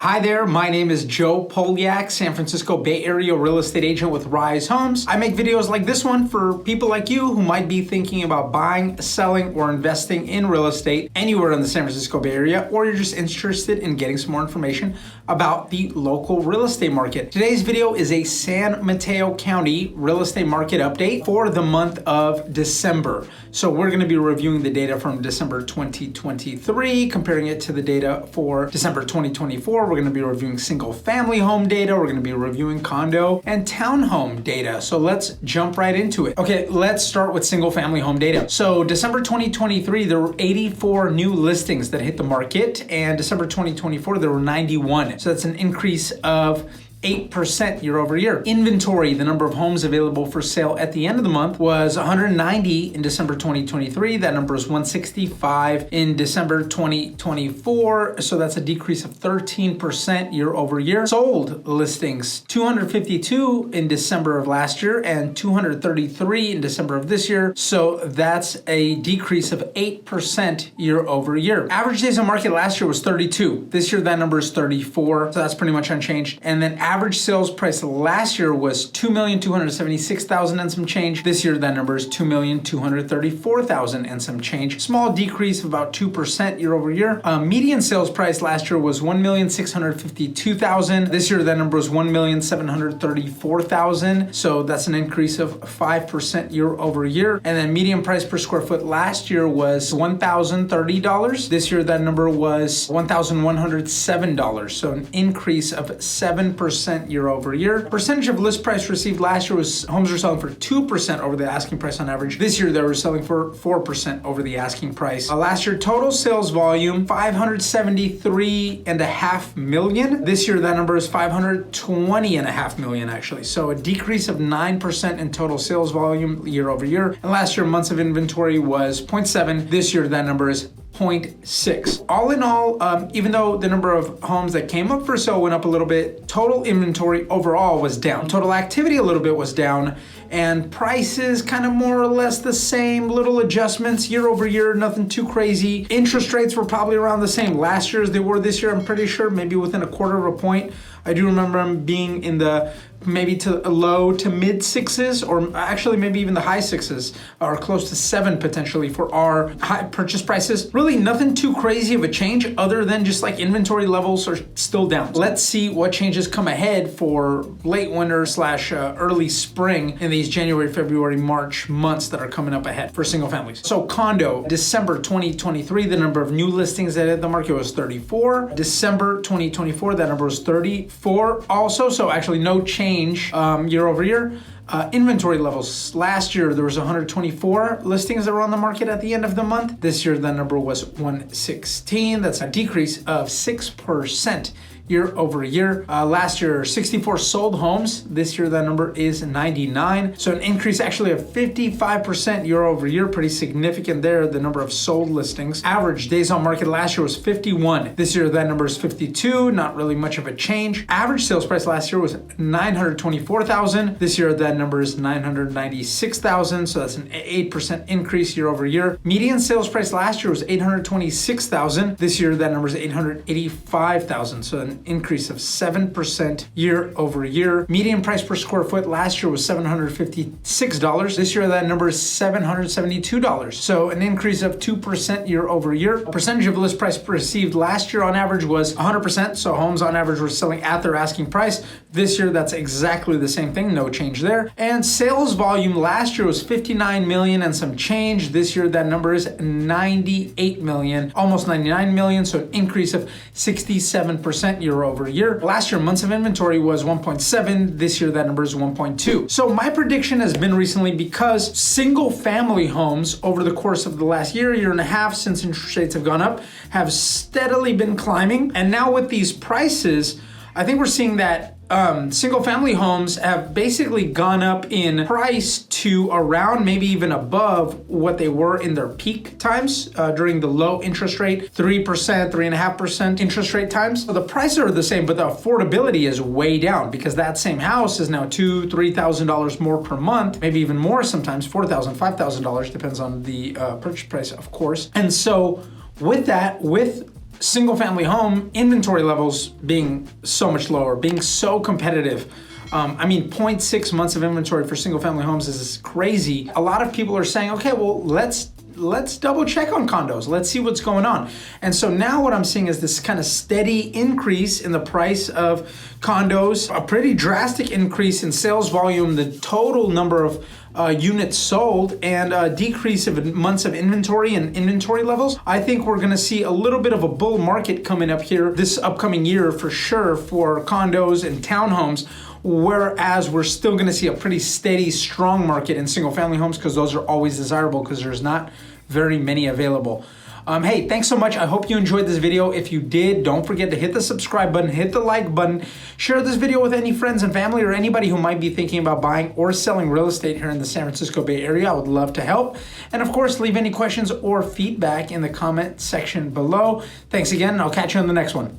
Hi there, my name is Joe Polyak, San Francisco Bay Area real estate agent with Rise Homes. I make videos like this one for people like you who might be thinking about buying, selling, or investing in real estate anywhere in the San Francisco Bay Area, or you're just interested in getting some more information about the local real estate market. Today's video is a San Mateo County real estate market update for the month of December. So we're going to be reviewing the data from December 2023, comparing it to the data for December 2024. We're going to be reviewing single family home data. We're going to be reviewing condo and townhome data. So let's jump right into it. Okay, let's start with single family home data. So December 2023, there were 84 new listings that hit the market, and December 2024, there were 91. So that's an increase of 8% year over year. Inventory, the number of homes available for sale at the end of the month, was 190 in December 2023. That number is 165 in December 2024. So that's a decrease of 13% year over year. Sold listings, 252 in December of last year and 233 in December of this year. So that's a decrease of 8% year over year. Average days on market last year was 32. This year, that number is 34. So that's pretty much unchanged. And then average sales price last year was $2,276,000 and some change. This year, that number is $2,234,000 and some change. Small decrease of about 2% year over year. Median sales price last year was $1,652,000. This year, that number is $1,734,000. So that's an increase of 5% year over year. And then median price per square foot last year was $1,030. This year, that number was $1,107. So an increase of 7% year over year. Percentage of list price received last year was homes were selling for 2% over the asking price on average. This year they were selling for 4% over the asking price. Last year total sales volume 573.5 million. This year that number is 520.5 million actually. So a decrease of 9% in total sales volume year over year. And last year months of inventory was 0.7. This year that number is 0.6. All in all, even though the number of homes that came up for sale went up a little bit, total inventory overall was down. Total activity a little bit was down, and prices kind of more or less the same, little adjustments year over year, nothing too crazy. Interest rates were probably around the same last year as they were this year, I'm pretty sure, maybe within a quarter of a point. I do remember them being in the maybe to low to mid sixes, or actually maybe even the high sixes, or close to 7 potentially for our high purchase prices. Really nothing too crazy of a change other than just like inventory levels are still down. Let's see what changes come ahead for late winter / early spring in these January, February, March months that are coming up ahead for single families. So condo, December 2023, the number of new listings that hit the market was 34. December 2024, that number was 34 also. So actually no change year over year. Inventory levels. Last year, there was 124 listings that were on the market at the end of the month. This year, that number was 116. That's a decrease of 6% year over year. Last year, 64 sold homes. This year, that number is 99. So an increase actually of 55% year over year. Pretty significant there, the number of sold listings. Average days on market last year was 51. This year, that number is 52. Not really much of a change. Average sales price last year was $924,000. This year, that number is $996,000. So that's an 8% increase year over year. Median sales price last year was $826,000. This year, that number is $885,000. So an increase of 7% year over year. Median price per square foot last year was $756. This year, that number is $772. So an increase of 2% year over year. Percentage of list price received last year on average was 100%. So homes on average were selling at their asking price. This year, that's exactly the same thing. No change there. And sales volume last year was 59 million and some change. This year, that number is 98 million, almost 99 million. So an increase of 67% year over year. Last year, months of inventory was 1.7. This year, that number is 1.2. So my prediction has been recently, because single family homes over the course of the last year and a half since interest rates have gone up have steadily been climbing. And now with these prices, I think we're seeing that single family homes have basically gone up in price to around maybe even above what they were in their peak times during the low interest rate, 3%, 3.5% interest rate times. So the prices are the same, but the affordability is way down because that same house is now $2,000, $3,000 more per month, maybe even more sometimes, $4,000, $5,000, depends on the purchase price, of course. And so with that, with single family home inventory levels being so much lower, being so competitive. I mean, 0.6 months of inventory for single family homes is crazy. A lot of people are saying, okay, well, let's double check on condos. Let's see what's going on. And so now what I'm seeing is this kind of steady increase in the price of condos, a pretty drastic increase in sales volume, the total number of units sold, and a decrease of months of inventory and inventory levels. I think we're gonna see a little bit of a bull market coming up here this upcoming year for sure for condos and townhomes, whereas we're still gonna see a pretty steady, strong market in single family homes because those are always desirable because there's not very many available. Hey, thanks so much. I hope you enjoyed this video. If you did, don't forget to hit the subscribe button, hit the like button, share this video with any friends and family or anybody who might be thinking about buying or selling real estate here in the San Francisco Bay Area. I would love to help. And of course, leave any questions or feedback in the comment section below. Thanks again, and I'll catch you on the next one.